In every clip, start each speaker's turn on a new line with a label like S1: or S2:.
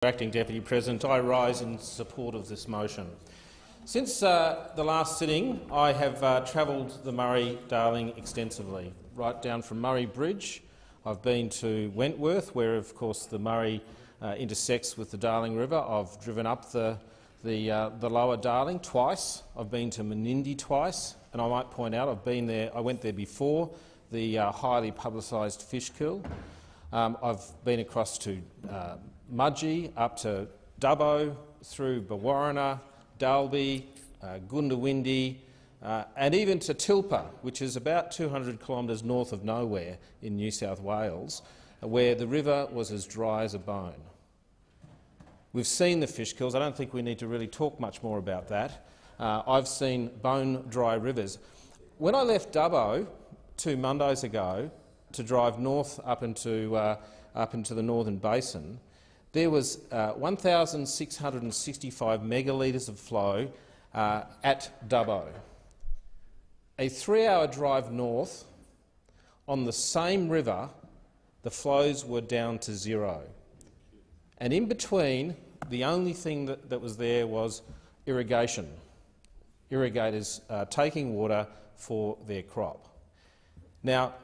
S1: Acting Deputy President, I rise in support of this motion. Since the last sitting, I have travelled the Murray-Darling extensively, right down from Murray Bridge. I've been to Wentworth, where of course the Murray intersects with the Darling River. I've driven up the lower Darling twice. I've been to Menindee twice, and I might point out I've been there. I went there before the highly publicised fish kill. I've been across to Mudgee, up to Dubbo, through Bawarrina, Dalby, Goondiwindi, and even to Tilpa, which is about 200 kilometres north of nowhere in New South Wales, where the river was as dry as a bone. We've seen the fish kills. I don't think we need to really talk much more about that. I've seen bone-dry rivers. When I left Dubbo 2 Mondays ago to drive north up into the Northern Basin, there was 1,665 megalitres of flow at Dubbo. A 3-hour drive north on the same river, the flows were down to 0. And in between, the only thing that was there was irrigation, irrigators taking water for their crop. Now,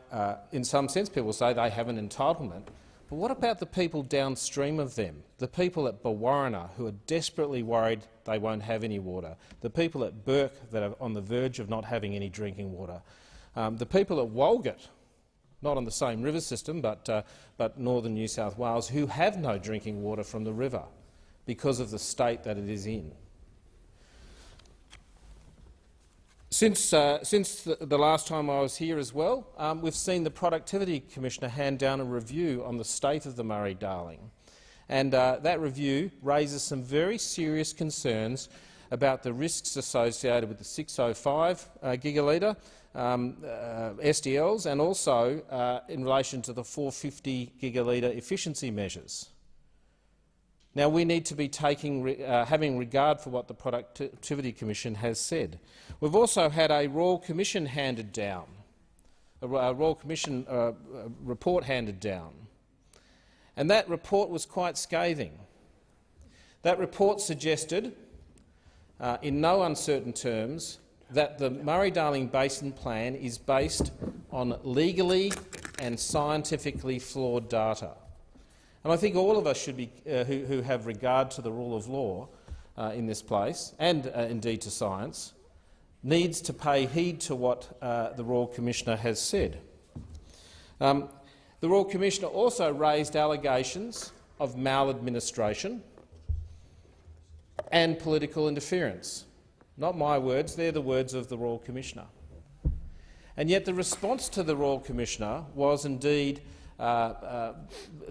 S1: in some sense, people say they have an entitlement. But what about the people downstream of them, the people at Bawarrina who are desperately worried they won't have any water, the people at Burke that are on the verge of not having any drinking water, the people at Walgett, not on the same river system but northern New South Wales, who have no drinking water from the river because of the state that it is in. Since the last time I was here as well, we've seen the Productivity Commissioner hand down a review on the state of the Murray-Darling, and that review raises some very serious concerns about the risks associated with the 605 gigalitre SDLs, and also in relation to the 450 gigalitre efficiency measures. Now, we need to be having regard for what the Productivity Commission has said. We've also had a Royal Commission handed down, a Royal Commission report handed down, and that report was quite scathing. That report suggested, in no uncertain terms, that the Murray-Darling Basin Plan is based on legally and scientifically flawed data. And I think all of us should be, who have regard to the rule of law in this place, and indeed to science, needs to pay heed to what the Royal Commissioner has said. The Royal Commissioner also raised allegations of maladministration and political interference. Not my words, they're the words of the Royal Commissioner. And yet the response to the Royal Commissioner was indeed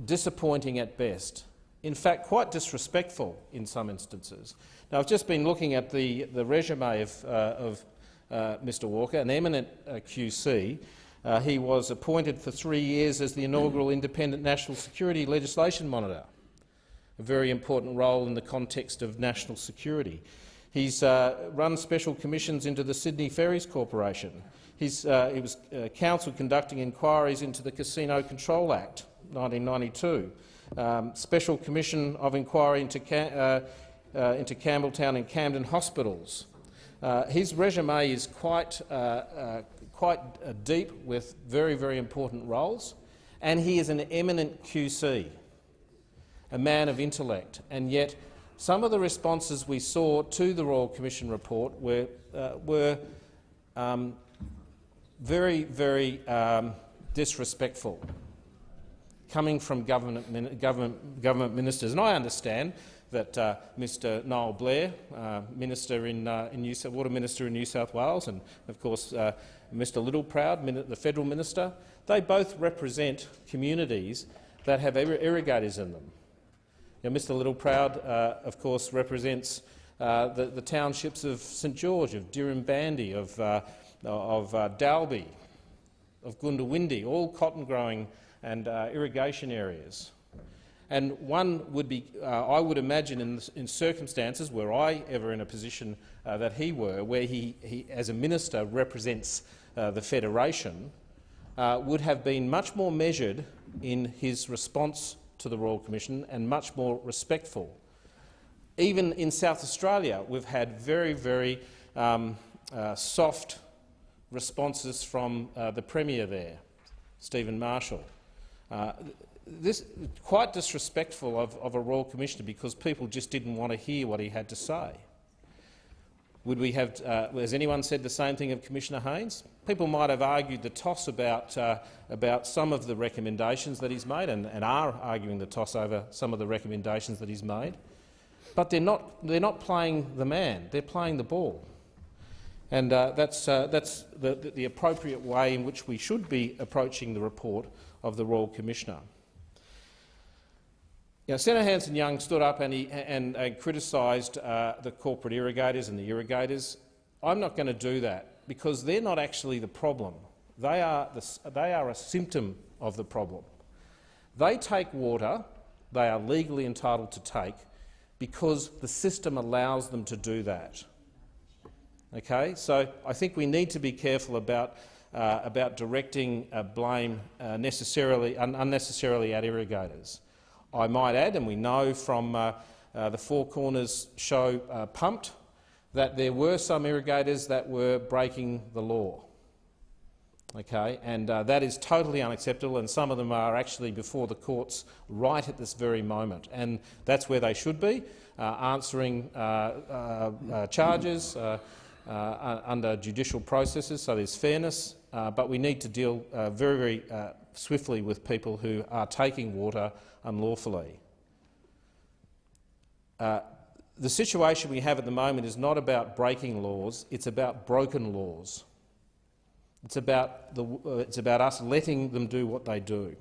S1: disappointing at best. In fact, quite disrespectful in some instances. Now, I've just been looking at the resume of Mr Walker, an eminent QC. He was appointed for 3 years as the inaugural Independent National Security Legislation Monitor, a very important role in the context of national security. He's run special commissions into the Sydney Ferries Corporation. He was counsel conducting inquiries into the Casino Control Act 1992, Special Commission of Inquiry into Campbelltown and Camden hospitals. His resume is quite deep with very, very important roles, and he is an eminent QC, a man of intellect, and yet some of the responses we saw to the Royal Commission report were very, very disrespectful, coming from government ministers. And I understand that Mr Noel Blair, Water Minister in New South Wales, and of course Mr Littleproud, the Federal Minister, they both represent communities that have irrigators in them. Now, Mr Littleproud, of course, represents the townships of St George, of Dirranbandi, of Dalby, of Goondiwindi, all cotton-growing and irrigation areas. And one would be, I would imagine, in circumstances were I ever in a position that he were, where he as a minister represents the Federation, would have been much more measured in his response to the Royal Commission and much more respectful. Even in South Australia, we've had very, very soft responses from the Premier there, Stephen Marshall. This quite disrespectful of a Royal Commissioner because people just didn't want to hear what he had to say. Would we have? Has anyone said the same thing of Commissioner Haynes? People might have argued the toss about some of the recommendations that he's made, and are arguing the toss over some of the recommendations that he's made. But they're not playing the man; they're playing the ball, and that's the appropriate way in which we should be approaching the report of the Royal Commissioner. Senator Hanson-Young stood up and criticised the corporate irrigators and the irrigators. I'm not going to do that because they're not actually the problem. They are a symptom of the problem. They take water they are legally entitled to take because the system allows them to do that. Okay? So I think we need to be careful about directing blame unnecessarily at irrigators. I might add, and we know from the Four Corners show Pumped, that there were some irrigators that were breaking the law. Okay, and that is totally unacceptable, and some of them are actually before the courts right at this very moment, and that's where they should be, answering charges under judicial processes, so there's fairness, but we need to deal very, very swiftly with people who are taking water unlawfully. The situation we have at the moment is not about breaking laws, it's about broken laws. It's about us letting them do what they do.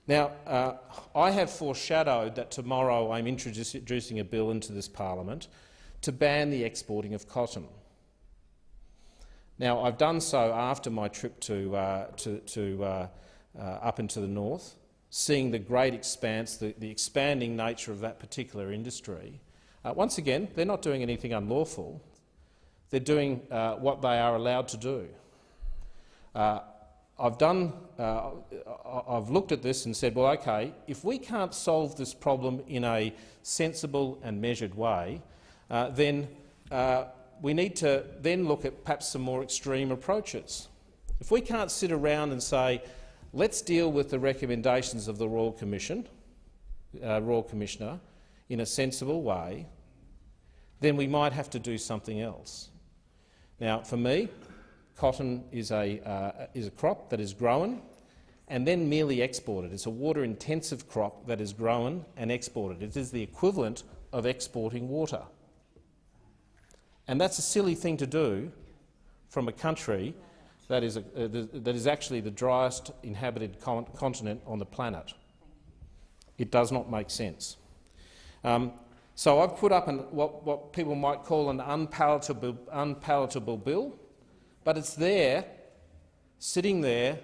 S1: Now, I have foreshadowed that tomorrow I'm introducing a bill into this parliament to ban the exporting of cotton. Now, I've done so after my trip up into the north, seeing the great expanse, the expanding nature of that particular industry. Once again, they're not doing anything unlawful. They're doing what they are allowed to do. I've looked at this and said, well, OK, if we can't solve this problem in a sensible and measured way, then we need to then look at perhaps some more extreme approaches. If we can't sit around and say, let's deal with the recommendations of the Royal Commissioner in a sensible way, then we might have to do something else. Now, for me, cotton is a crop that is grown and then merely exported. It's a water-intensive crop that is grown and exported. It is the equivalent of exporting water. And that's a silly thing to do from a country that is actually the driest inhabited continent on the planet. It does not make sense. So I've put up what people might call an unpalatable bill, but it's there, sitting there,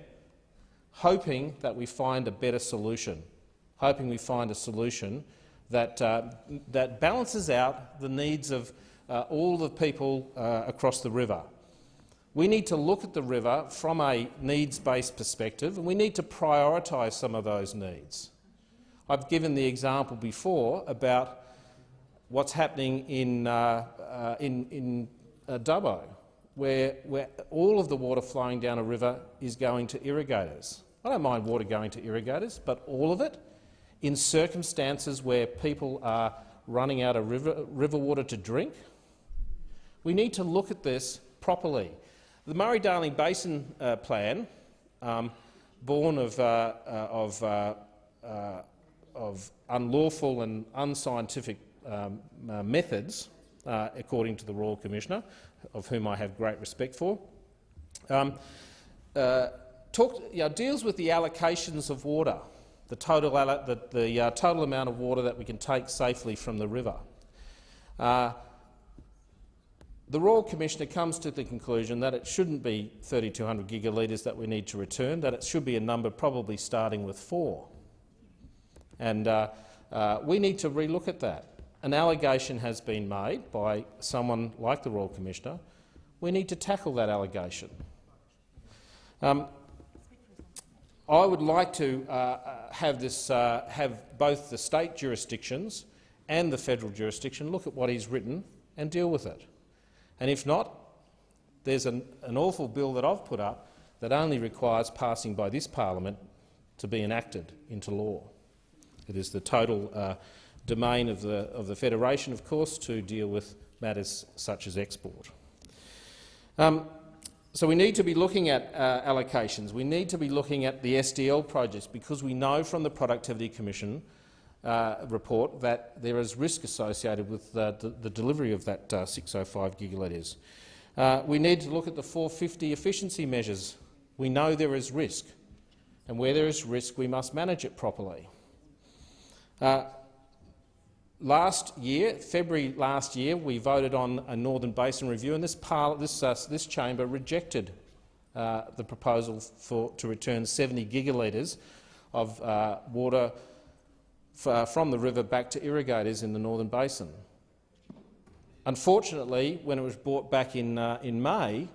S1: hoping that we find a better solution, hoping we find a solution that balances out the needs of all the people across the river. We need to look at the river from a needs-based perspective, and we need to prioritise some of those needs. I've given the example before about what's happening in Dubbo, where all of the water flowing down a river is going to irrigators. I don't mind water going to irrigators, but all of it in circumstances where people are running out of river water to drink. We need to look at this properly. The Murray-Darling Basin Plan, born of unlawful and unscientific methods, according to the Royal Commissioner, of whom I have great respect for, deals with the allocations of water, the total amount of water that we can take safely from the river. The Royal Commissioner comes to the conclusion that it shouldn't be 3,200 gigalitres that we need to return, that it should be a number probably starting with 4. And we need to relook at that. An allegation has been made by someone like the Royal Commissioner. We need to tackle that allegation. I I would like to have both the state jurisdictions and the federal jurisdiction look at what he's written and deal with it. And if not, there's an awful bill that I've put up that only requires passing by this parliament to be enacted into law. It is the total domain of the Federation, of course, to deal with matters such as export. So we need to be looking at allocations. We need to be looking at the SDL projects, because we know from the Productivity Commission report that there is risk associated with the delivery of that 605 gigalitres. We need to look at the 450 efficiency measures. We know there is risk, and where there is risk we must manage it properly. Last year, February last year, we voted on a Northern Basin review, and this chamber rejected the proposal to return 70 gigalitres of water from the river back to irrigators in the Northern Basin. Unfortunately, when it was brought back in May,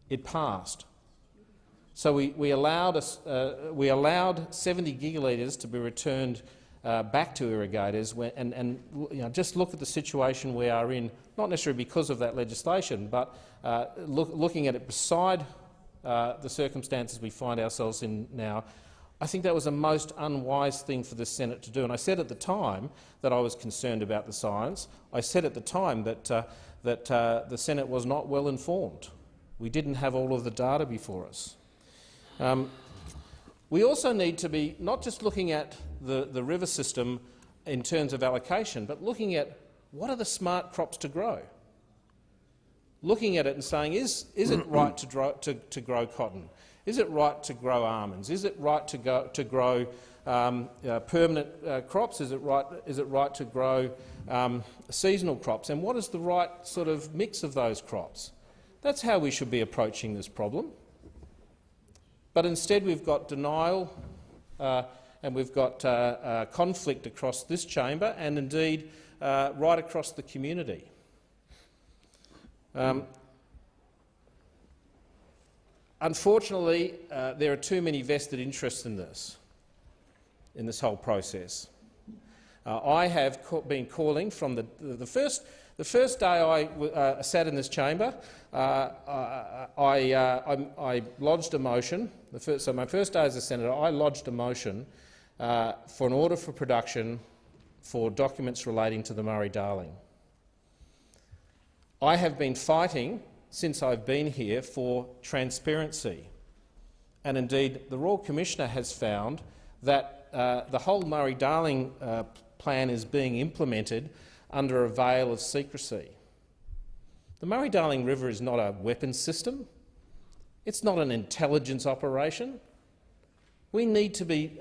S1: it passed. So we allowed 70 gigalitres to be returned back to irrigators, and just look at the situation we are in, not necessarily because of that legislation, but looking at it beside the circumstances we find ourselves in now. I think that was a most unwise thing for the Senate to do. And I said at the time that I was concerned about the science. I said at the time that the Senate was not well informed. We didn't have all of the data before us. We also need to be not just looking at the river system in terms of allocation, but looking at what are the smart crops to grow. Looking at it and saying, is it right to grow cotton? Is it right to grow almonds? Is it right to grow permanent crops? Is it right to grow seasonal crops? And what is the right sort of mix of those crops? That's how we should be approaching this problem. But instead we've got denial and we've got conflict across this chamber and indeed right across the community. Unfortunately, there are too many vested interests in this whole process. I have been calling from the first day I sat in this chamber. I lodged a motion. So my first day as a senator, I lodged a motion for an order for production for documents relating to the Murray-Darling. I have been fighting since I've been here for transparency, and indeed the Royal Commissioner has found that the whole Murray-Darling plan is being implemented under a veil of secrecy. The Murray-Darling River is not a weapons system. It's not an intelligence operation. We need to be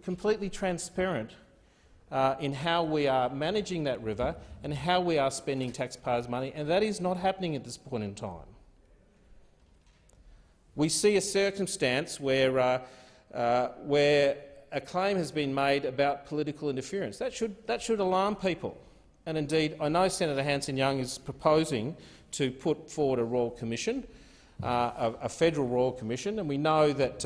S1: completely transparent in how we are managing that river and how we are spending taxpayers' money, and that is not happening at this point in time. We see a circumstance where a claim has been made about political interference. That should alarm people. And indeed, I know Senator Hanson-Young is proposing to put forward a Royal Commission, a federal Royal Commission, and we know that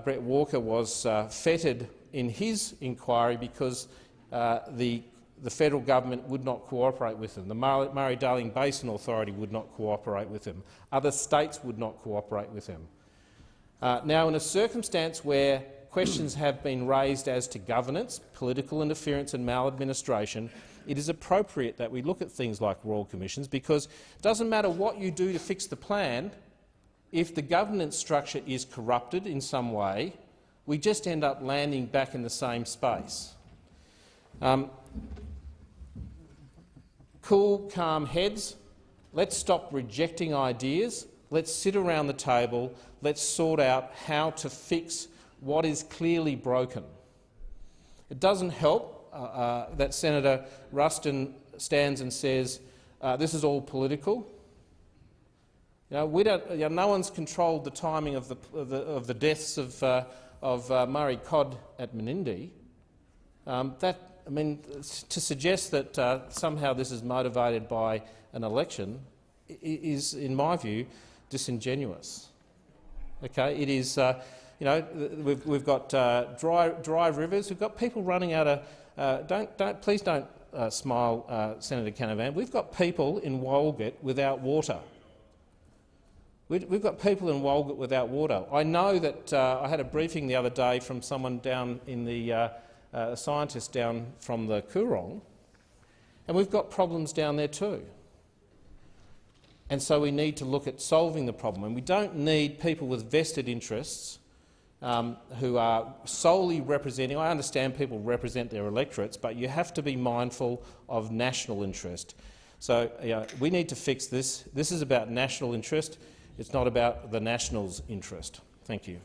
S1: Brett Walker was feted in his inquiry because the federal government would not cooperate with him. The Murray-Darling Basin Authority would not cooperate with him. Other states would not cooperate with him. Now, in a circumstance where questions have been raised as to governance, political interference and maladministration, it is appropriate that we look at things like Royal Commissions, because it doesn't matter what you do to fix the plan. If the governance structure is corrupted in some way, we just end up landing back in the same space. Cool, calm heads. Let's stop rejecting ideas. Let's sit around the table. Let's sort out how to fix what is clearly broken. It doesn't help that Senator Ruston stands and says this is all political. No one's controlled the timing of the deaths of Murray cod at Menindee. To suggest that somehow this is motivated by an election is, in my view, disingenuous. Okay, it is. You know, we've got dry rivers. We've got people running out of. Please don't smile, Senator Canavan. We've got people in Walgett without water. We've got people in Walgett without water. I know that I had a briefing the other day from someone down in the a scientist down from the Coorong, and we've got problems down there too. And so we need to look at solving the problem. And we don't need people with vested interests who are solely representing. I understand people represent their electorates, but you have to be mindful of national interest. So we need to fix this. This is about national interest. It's not about the Nationals' interest. Thank you.